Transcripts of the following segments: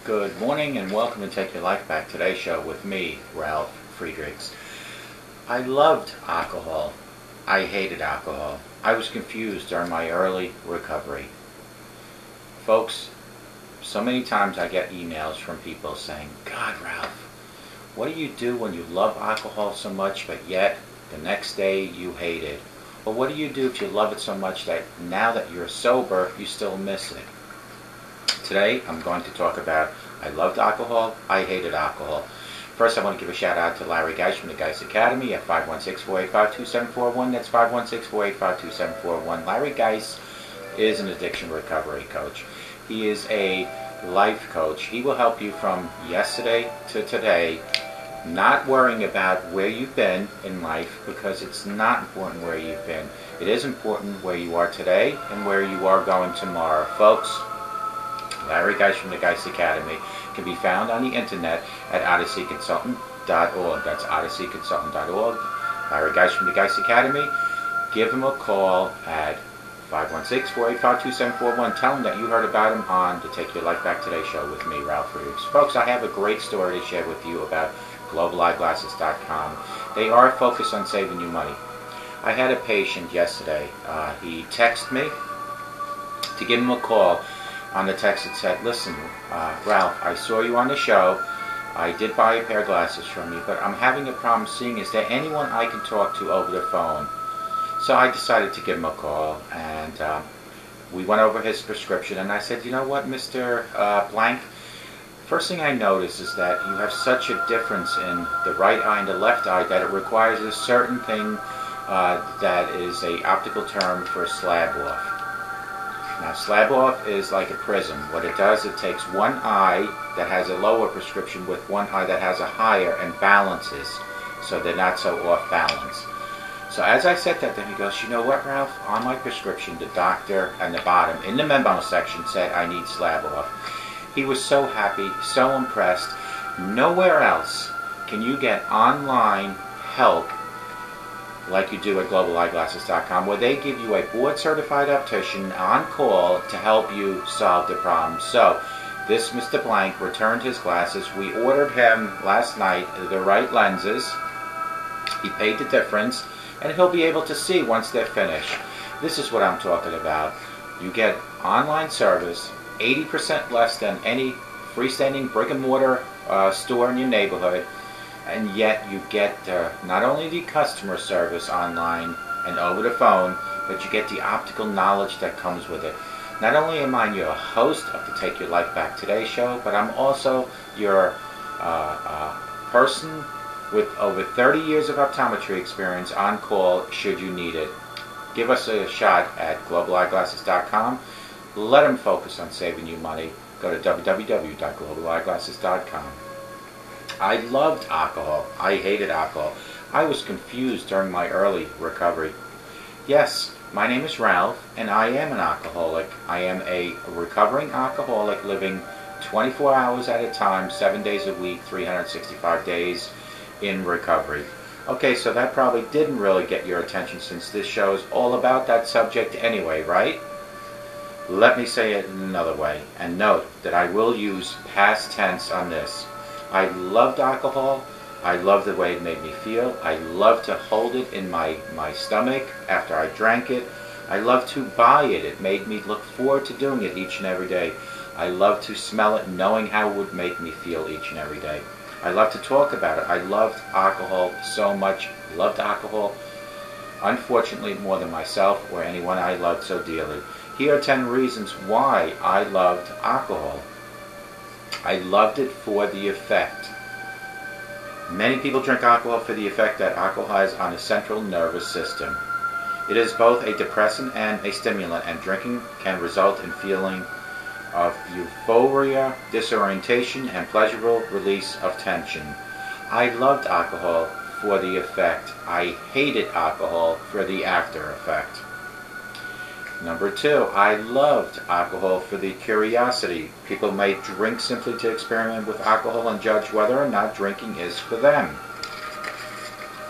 Good morning and welcome to Take Your Life Back. Today's show with me, Ralf Friedrichs. I loved alcohol. I hated alcohol. I was confused during my early recovery. Folks, so many times I get emails from people saying, God, Ralph, what do you do when you love alcohol so much but yet the next day you hate it? Or what do you do if you love it so much that now that you're sober, you still miss it? Today, I'm going to talk about I loved alcohol, I hated alcohol. First, I want to give a shout out to Larry Geis from the Geis Academy at 516-485-2741. That's 516-485-2741. Larry Geis is an addiction recovery coach. He is a life coach. He will help you from yesterday to today, not worrying about where you've been in life, because it's not important where you've been. It is important where you are today and where you are going tomorrow. Folks, Larry Geis from the Geis Academy can be found on the internet at odysseyconsultant.org. That's odysseyconsultant.org. Larry Geis from the Geis Academy. Give him a call at 516-485-2741. Tell him that you heard about him on the Take Your Life Back Today show with me, Ralf Friedrichs. Folks, I have a great story to share with you about globaleyeglasses.com. They are focused on saving you money. I had a patient yesterday. He texted me to give him a call. On the text it said, listen, Ralph, I saw you on the show. I did buy a pair of glasses from you, but I'm having a problem seeing. Is there anyone I can talk to over the phone? So I decided to give him a call, and we went over his prescription, and I said, you know what, Mr. Blank, first thing I noticed is that you have such a difference in the right eye and the left eye that it requires a certain thing that is a optical term for slab off. Now, slab off is like a prism. What it does, it takes one eye that has a lower prescription with one eye that has a higher and balances, so they're not so off balance. So as I said that to him, he goes, you know what, Ralph? On my prescription, the doctor on the bottom, in the memo section, said I need slab off. He was so happy, so impressed. Nowhere else can you get online help like you do at globaleyeglasses.com, where they give you a board-certified optician on call to help you solve the problem. So, this Mr. Blank returned his glasses. We ordered him last night the right lenses. He paid the difference, and he'll be able to see once they're finished. This is what I'm talking about. You get online service, 80% less than any freestanding brick-and-mortar store in your neighborhood, and yet you get not only the customer service online and over the phone, but you get the optical knowledge that comes with it. Not only am I your host of the Take Your Life Back Today show, but I'm also your person with over 30 years of optometry experience on call should you need it. Give us a shot at globaleyeglasses.com. Let them focus on saving you money. Go to www.globaleyeglasses.com. I loved alcohol. I hated alcohol. I was confused during my early recovery. Yes, my name is Ralph, and I am an alcoholic. I am a recovering alcoholic living 24 hours at a time, 7 days a week, 365 days in recovery. Okay, so that probably didn't really get your attention since this show is all about that subject anyway, right? Let me say it another way, and note that I will use past tense on this. I loved alcohol. I loved the way it made me feel. I loved to hold it in my stomach after I drank it. I loved to buy it. It made me look forward to doing it each and every day. I loved to smell it, knowing how it would make me feel each and every day. I loved to talk about it. I loved alcohol so much. I loved alcohol, unfortunately, more than myself or anyone I loved so dearly. Here are 10 reasons why I loved alcohol. I loved it for the effect. Many people drink alcohol for the effect that alcohol has on the central nervous system. It is both a depressant and a stimulant, and drinking can result in feeling of euphoria, disorientation, and pleasurable release of tension. I loved alcohol for the effect. I hated alcohol for the after effect. Number 2, I loved alcohol for the curiosity. People may drink simply to experiment with alcohol and judge whether or not drinking is for them.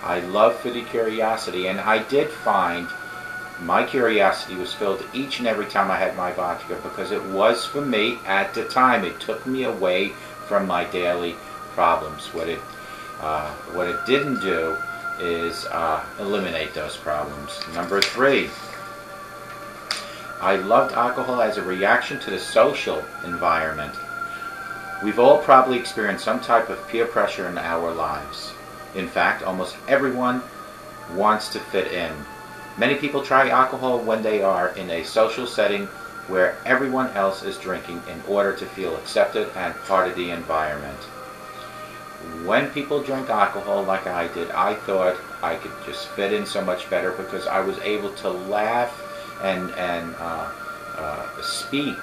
I love for the curiosity, and I did find my curiosity was filled each and every time I had my vodka because it was for me at the time. It took me away from my daily problems. What it didn't do is eliminate those problems. Number 3, I loved alcohol as a reaction to the social environment. We've all probably experienced some type of peer pressure in our lives. In fact, almost everyone wants to fit in. Many people try alcohol when they are in a social setting where everyone else is drinking in order to feel accepted and part of the environment. When people drink alcohol like I did, I thought I could just fit in so much better because I was able to laugh and speak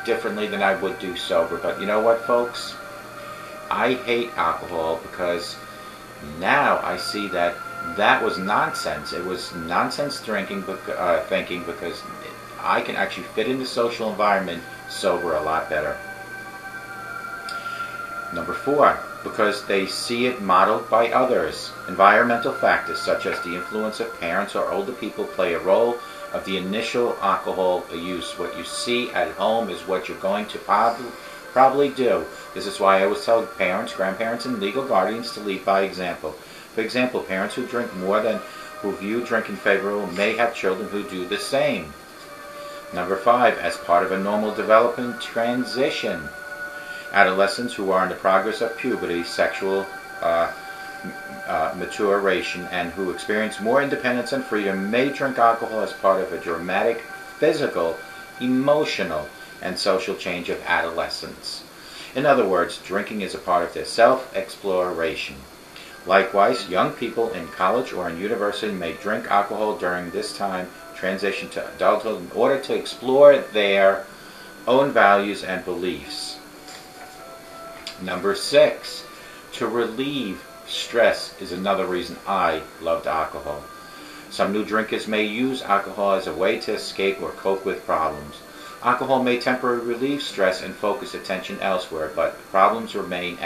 differently than I would do sober. But you know what, folks? I hate alcohol because now I see that that was nonsense. It was nonsense thinking because I can actually fit in the social environment sober a lot better. Number 4, because they see it modeled by others. Environmental factors such as the influence of parents or older people play a role of the initial alcohol use. What you see at home is what you're going to probably do. This is why I always tell parents, grandparents, and legal guardians to lead by example. For example, parents who drink more than who view drinking favorable may have children who do the same. Number 5, as part of a normal development transition. Adolescents who are in the progress of puberty, sexual maturation, and who experience more independence and freedom may drink alcohol as part of a dramatic physical, emotional, and social change of adolescence. In other words, drinking is a part of their self-exploration. Likewise, young people in college or in university may drink alcohol during this time transition to adulthood in order to explore their own values and beliefs. Number 6, to relieve stress is another reason I loved alcohol. Some new drinkers may use alcohol as a way to escape or cope with problems. Alcohol may temporarily relieve stress and focus attention elsewhere, but problems remain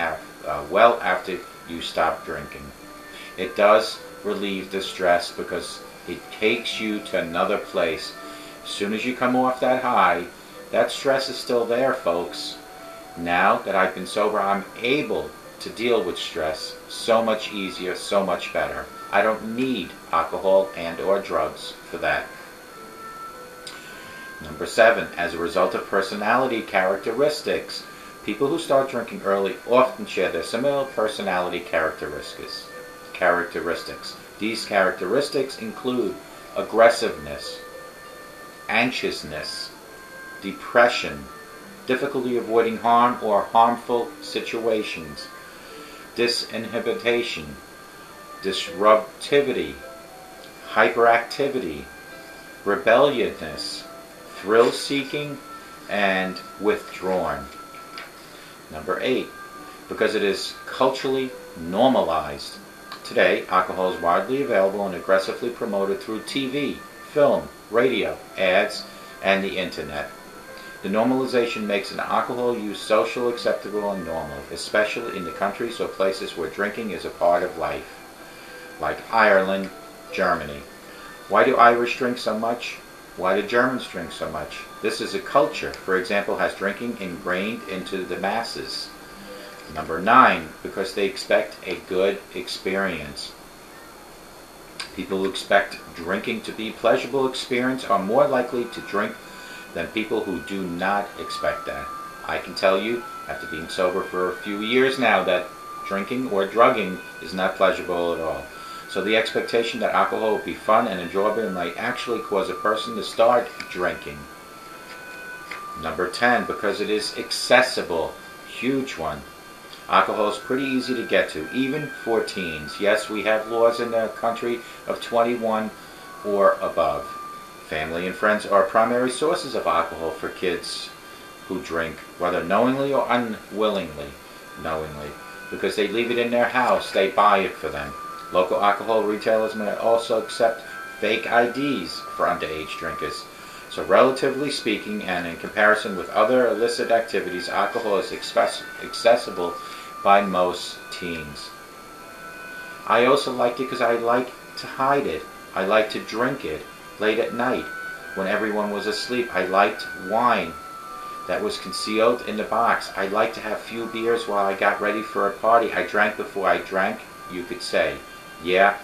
well after you stop drinking. It does relieve the stress because it takes you to another place. As soon as you come off that high, that stress is still there, folks. Now that I've been sober, I'm able to deal with stress so much easier, so much better. I don't need alcohol and or drugs for that. Number 7, as a result of personality characteristics. People who start drinking early often share their similar personality characteristics. These characteristics include aggressiveness, anxiousness, depression, difficulty avoiding harm or harmful situations, disinhibition, disruptivity, hyperactivity, rebelliousness, thrill-seeking, and withdrawn. Number 8, because it is culturally normalized. Today, alcohol is widely available and aggressively promoted through TV, film, radio, ads, and the internet. The normalization makes an alcohol use social, acceptable, and normal, especially in the countries or places where drinking is a part of life, like Ireland, Germany. Why do Irish drink so much? Why do Germans drink so much? This is a culture, for example, has drinking ingrained into the masses. Number 9, because they expect a good experience. People who expect drinking to be a pleasurable experience are more likely to drink than people who do not expect that. I can tell you, after being sober for a few years now, that drinking or drugging is not pleasurable at all. So the expectation that alcohol will be fun and enjoyable might actually cause a person to start drinking. Number 10, because it is accessible. Huge one. Alcohol is pretty easy to get to, even for teens. Yes, we have laws in the country of 21 or above. Family and friends are primary sources of alcohol for kids who drink, whether knowingly or unwillingly. Because they leave it in their house, they buy it for them. Local alcohol retailers may also accept fake IDs for underage drinkers. So relatively speaking, and in comparison with other illicit activities, alcohol is accessible by most teens. I also liked it because I like to hide it. I like to drink it. late at night when everyone was asleep. I liked wine that was concealed in the box. I liked to have few beers while I got ready for a party. I drank before I drank, you could say. Yeah,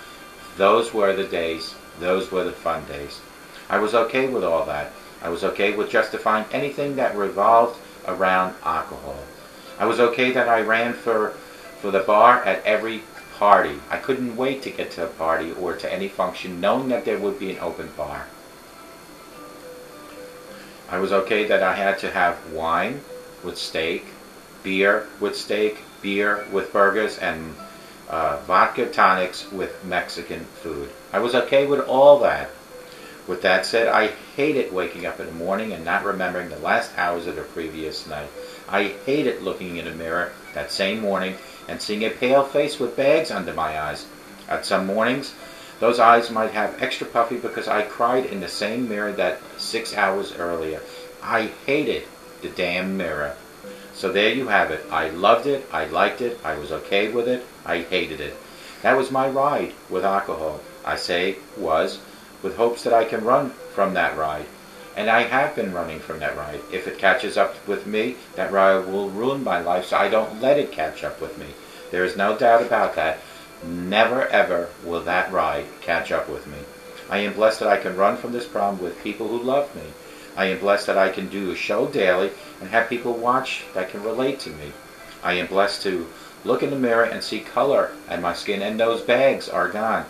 those were the days. Those were the fun days. I was okay with all that. I was okay with justifying anything that revolved around alcohol. I was okay that I ran for the bar at every party. I couldn't wait to get to a party or to any function knowing that there would be an open bar. I was okay that I had to have wine with steak, beer with steak, beer with burgers, and vodka tonics with Mexican food. I was okay with all that. With that said, I hated waking up in the morning and not remembering the last hours of the previous night. I hated looking in a mirror that same morning and seeing a pale face with bags under my eyes. At some mornings, those eyes might have extra puffy because I cried in the same mirror that 6 hours earlier. I hated the damn mirror. So there you have it. I loved it, I liked it, I was okay with it, I hated it. That was my ride with alcohol. I say was, with hopes that I can run from that ride. And I have been running from that ride. If it catches up with me, that ride will ruin my life, so I don't let it catch up with me. There is no doubt about that. Never ever will that ride catch up with me. I am blessed that I can run from this problem with people who love me. I am blessed that I can do a show daily and have people watch that can relate to me. I am blessed to look in the mirror and see color in my skin, and those bags are gone.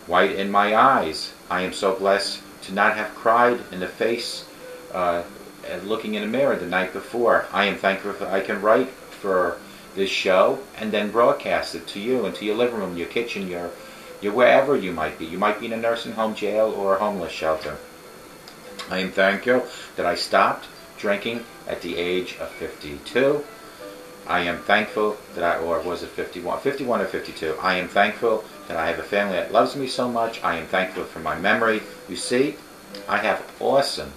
White in my eyes. I am so blessed to not have cried in the face looking in the mirror the night before. I am thankful that I can write for this show and then broadcast it to you, into your living room, your kitchen, your wherever you might be. You might be in a nursing home, jail, or a homeless shelter. I am thankful that I stopped drinking at the age of 52. I am thankful that or was it 51? 51 or 52. I am thankful that I have a family that loves me so much. I am thankful for my memory. You see, I have awesome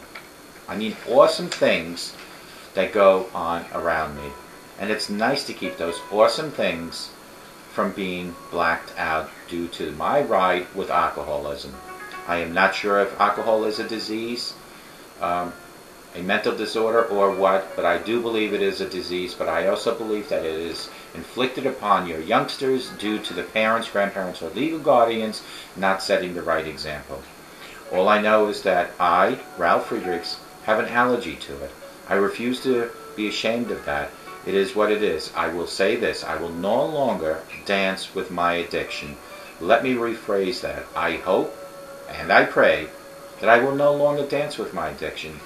things that go on around me. And it's nice to keep those awesome things from being blacked out due to my ride with alcoholism. I am not sure if alcohol is a disease, a mental disorder, or what, but I do believe it is a disease. But I also believe that it is inflicted upon your youngsters due to the parents, grandparents, or legal guardians not setting the right example. All I know is that I, Ralf Friedrichs, have an allergy to it. I refuse to be ashamed of that. It is what it is. I will say this: I will no longer dance with my addiction. Let me rephrase that. I hope and I pray that I will no longer dance with my addiction.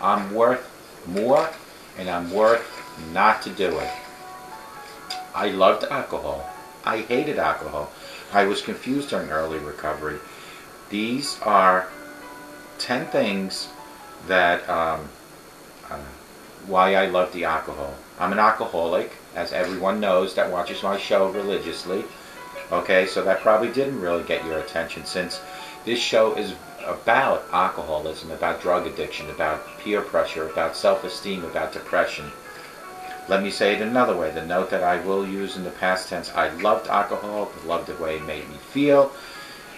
I'm worth more, and I'm worth not to do it. I loved alcohol. I hated alcohol. I was confused during early recovery. These are 10 things that why I love the alcohol. I'm an alcoholic, as everyone knows that watches my show religiously. Okay, so that probably didn't really get your attention, since this show is about alcoholism, about drug addiction, about peer pressure, about self-esteem, about depression. Let me say it another way, the note that I will use in the past tense. I loved alcohol, I loved the way it made me feel.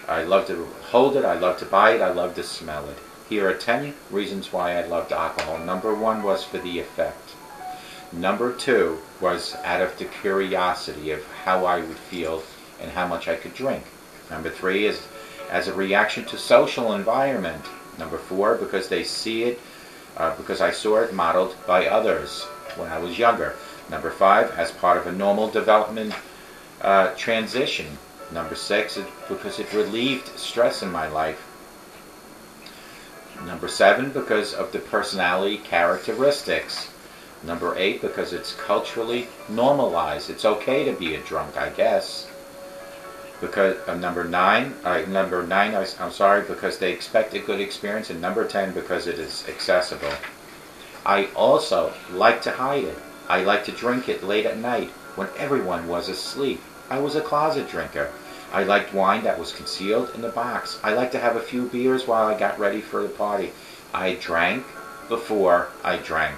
I loved to hold it, I loved to buy it, I loved to smell it. Here are 10 reasons why I loved alcohol. Number 1 was for the effect. Number 2 was out of the curiosity of how I would feel and how much I could drink. Number 3 is as a reaction to social environment. Number 4, because they see it, because I saw it modeled by others when I was younger. Number 5, as part of a normal development transition. Number 6, because it relieved stress in my life. Number 7, because of the personality characteristics. Number 8, because it's culturally normalized. It's okay to be a drunk, I guess. Because number 9, because they expect a good experience. And number 10, because it is accessible. I also like to hide it. I like to drink it late at night when everyone was asleep. I was a closet drinker. I liked wine that was concealed in the box. I liked to have a few beers while I got ready for the party. I drank before I drank.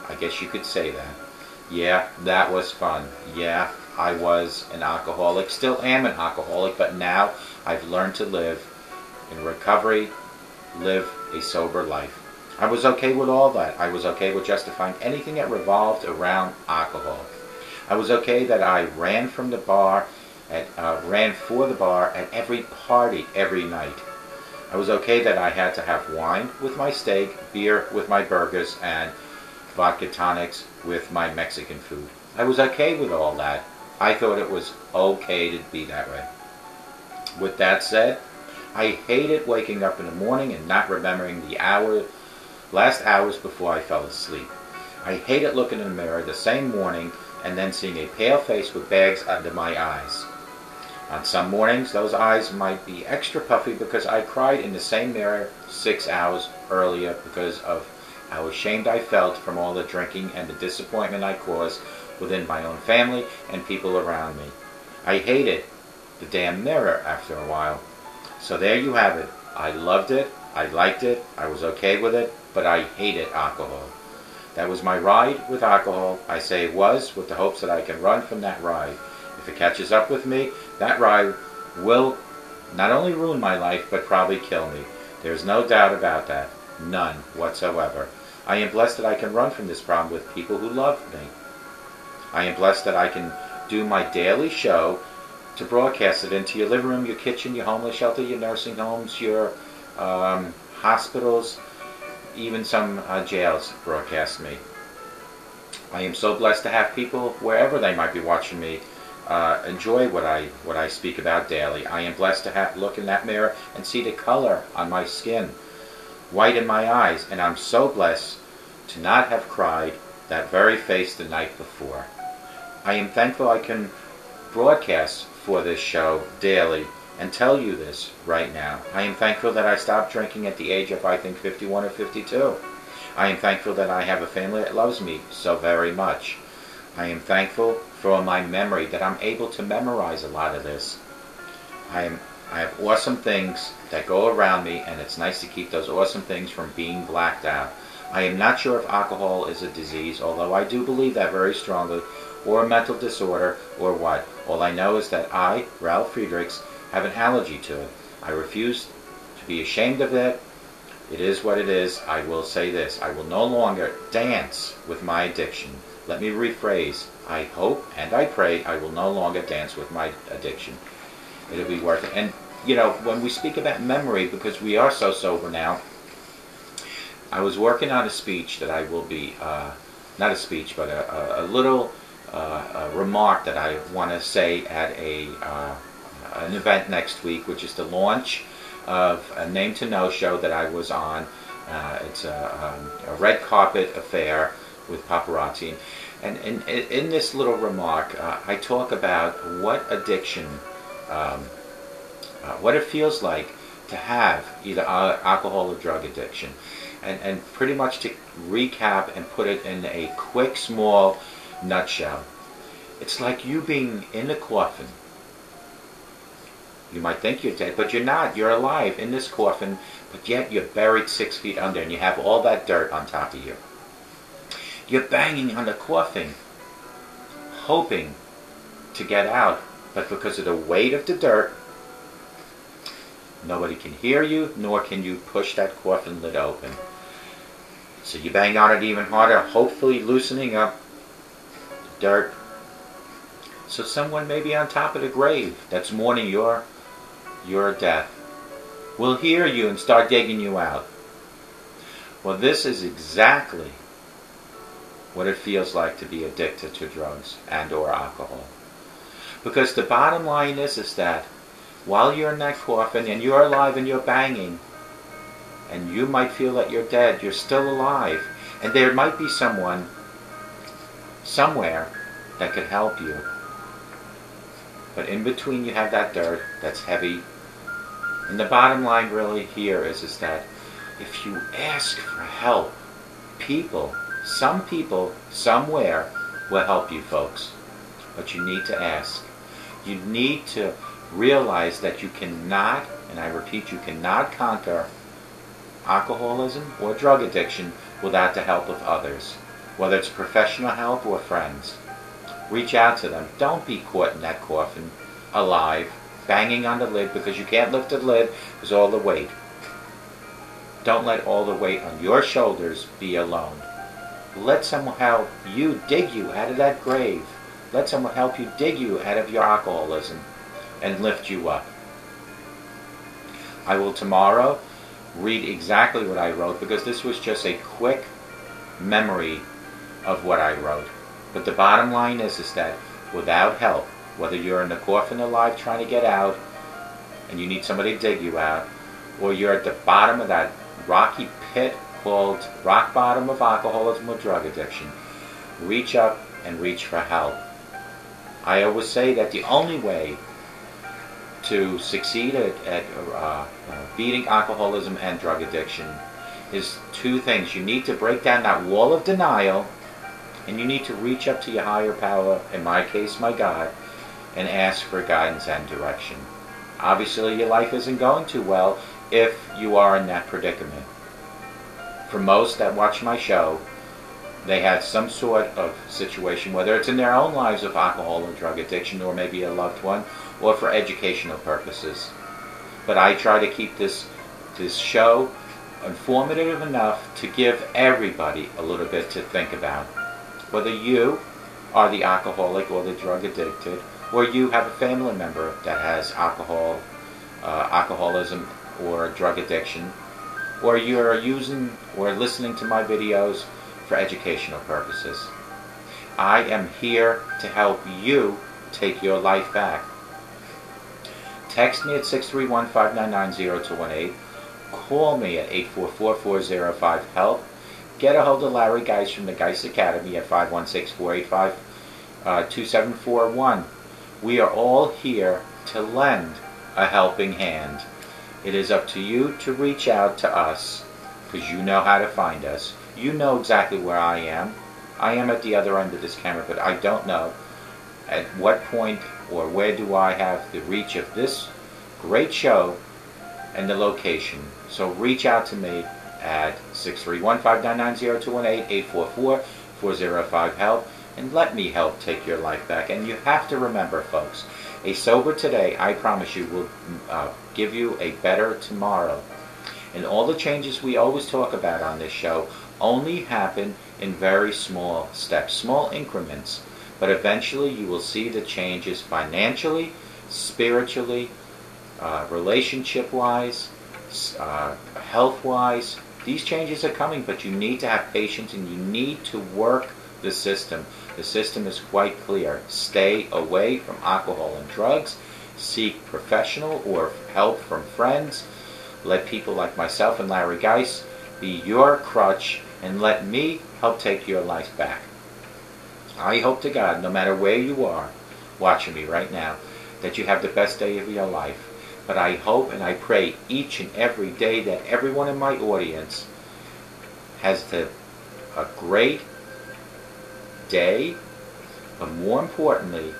I guess you could say that. Yeah, that was fun. Yeah, I was an alcoholic. Still am an alcoholic, but now I've learned to live in recovery, live a sober life. I was okay with all that. I was okay with justifying anything that revolved around alcohol. I was okay that I ran from the bar, ran for the bar at every party every night. I was okay that I had to have wine with my steak, beer with my burgers, and vodka tonics with my Mexican food. I was okay with all that. I thought it was okay to be that way. With that said, I hated waking up in the morning and not remembering the last hours before I fell asleep. I hated looking in the mirror the same morning and then seeing a pale face with bags under my eyes. On some mornings, those eyes might be extra puffy because I cried in the same mirror 6 hours earlier because of how ashamed I felt from all the drinking and the disappointment I caused within my own family and people around me. I hated the damn mirror after a while. So there you have it. I loved it, I liked it, I was okay with it, but I hated alcohol. That was my ride with alcohol. I say it was with the hopes that I can run from that ride. If it catches up with me, that ride will not only ruin my life, but probably kill me. There's no doubt about that. None whatsoever. I am blessed that I can run from this problem with people who love me. I am blessed that I can do my daily show to broadcast it into your living room, your kitchen, your homeless shelter, your nursing homes, your hospitals, even some jails broadcast me. I am so blessed to have people, wherever they might be watching me, enjoy what I speak about daily. I am blessed to look in that mirror and see the color on my skin, white in my eyes, and I'm so blessed to not have cried that very face the night before. I am thankful I can broadcast for this show daily and tell you this right now. I am thankful that I stopped drinking at the age of, I think, 51 or 52. I am thankful that I have a family that loves me so very much. I am thankful for my memory, that I'm able to memorize a lot of this. I have awesome things that go around me, and it's nice to keep those awesome things from being blacked out. I am not sure if alcohol is a disease, although I do believe that very strongly, or a mental disorder, or what. All I know is that I, Ralf Friedrichs, have an allergy to it. I refuse to be ashamed of it. It is what it is. I will say this. I will no longer dance with my addiction. Let me rephrase. I hope and I pray I will no longer dance with my addiction. It'll be worth it. And, you know, when we speak about memory, because we are so sober now, I was working on a speech that I will be, not a speech, but a little remark that I want to say at an event next week, which is the launch of a Name to Know show that I was on. It's a red carpet affair with paparazzi. And in this little remark, I talk about what addiction, what it feels like to have either alcohol or drug addiction. And pretty much to recap and put it in a quick, small nutshell. It's like you being in a coffin. You might think you're dead, but you're not. You're alive in this coffin, but yet you're buried 6 feet under, and you have all that dirt on top of you. You're banging on the coffin, hoping to get out, but because of the weight of the dirt, nobody can hear you, nor can you push that coffin lid open. So you bang on it even harder, hopefully loosening up the dirt. So someone maybe on top of the grave that's mourning your death will hear you and start digging you out. Well, this is exactly what it feels like to be addicted to drugs and or alcohol. Because the bottom line is that while you're in that coffin and you're alive and you're banging, and you might feel that you're dead, you're still alive. And there might be someone, somewhere, that could help you. But in between you have that dirt that's heavy. And the bottom line really here is that if you ask for help, some people, somewhere, will help you, folks. But you need to ask. You need to realize that you cannot, and I repeat, you cannot conquer alcoholism or drug addiction without the help of others, whether it's professional help or friends. Reach out to them. Don't be caught in that coffin alive. banging on the lid because you can't lift the lid because all the weight. Don't let all the weight on your shoulders be alone. Let someone help you dig you out of that grave. Let someone help you dig you out of your alcoholism and lift you up. I will tomorrow read exactly what I wrote because this was just a quick memory of what I wrote. But the bottom line is that without help, whether you're in the coffin alive trying to get out and you need somebody to dig you out, or you're at the bottom of that rocky pit called rock bottom of alcoholism or drug addiction, reach up and reach for help. I always say that the only way to succeed at beating alcoholism and drug addiction is two things. You need to break down that wall of denial, and you need to reach up to your higher power, in my case, my God, and ask for guidance and direction. Obviously, your life isn't going too well if you are in that predicament. For most that watch my show, they have some sort of situation, whether it's in their own lives of alcohol or drug addiction, or maybe a loved one, or for educational purposes. But I try to keep this show informative enough to give everybody a little bit to think about. Whether you are the alcoholic or the drug addicted, or you have a family member that has alcoholism or drug addiction, or you're using or listening to my videos for educational purposes. I am here to help you take your life back. Text me at 631-599-0218. Call me at 844-405-HELP. Get a hold of Larry Geis from the Geis Academy at 516-485-2741. We are all here to lend a helping hand. It is up to you to reach out to us because you know how to find us. You know exactly where I am. I am at the other end of this camera, but I don't know at what point or where do I have the reach of this great show and the location. So reach out to me at 631-599-0218, 844-405-HELP, and let me help take your life back. And you have to remember, folks, a sober today, I promise you, will give you a better tomorrow. And all the changes we always talk about on this show only happen in very small steps, small increments. But eventually you will see the changes financially, spiritually, relationship-wise, health-wise. These changes are coming, but you need to have patience and you need to work the system. The system is quite clear. Stay away from alcohol and drugs. Seek professional or help from friends. Let people like myself and Larry Geis be your crutch, and let me help take your life back. I hope to God, no matter where you are watching me right now, that you have the best day of your life. But I hope and I pray each and every day that everyone in my audience has a great day, but more importantly,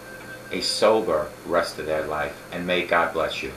a sober rest of their life. And may God bless you.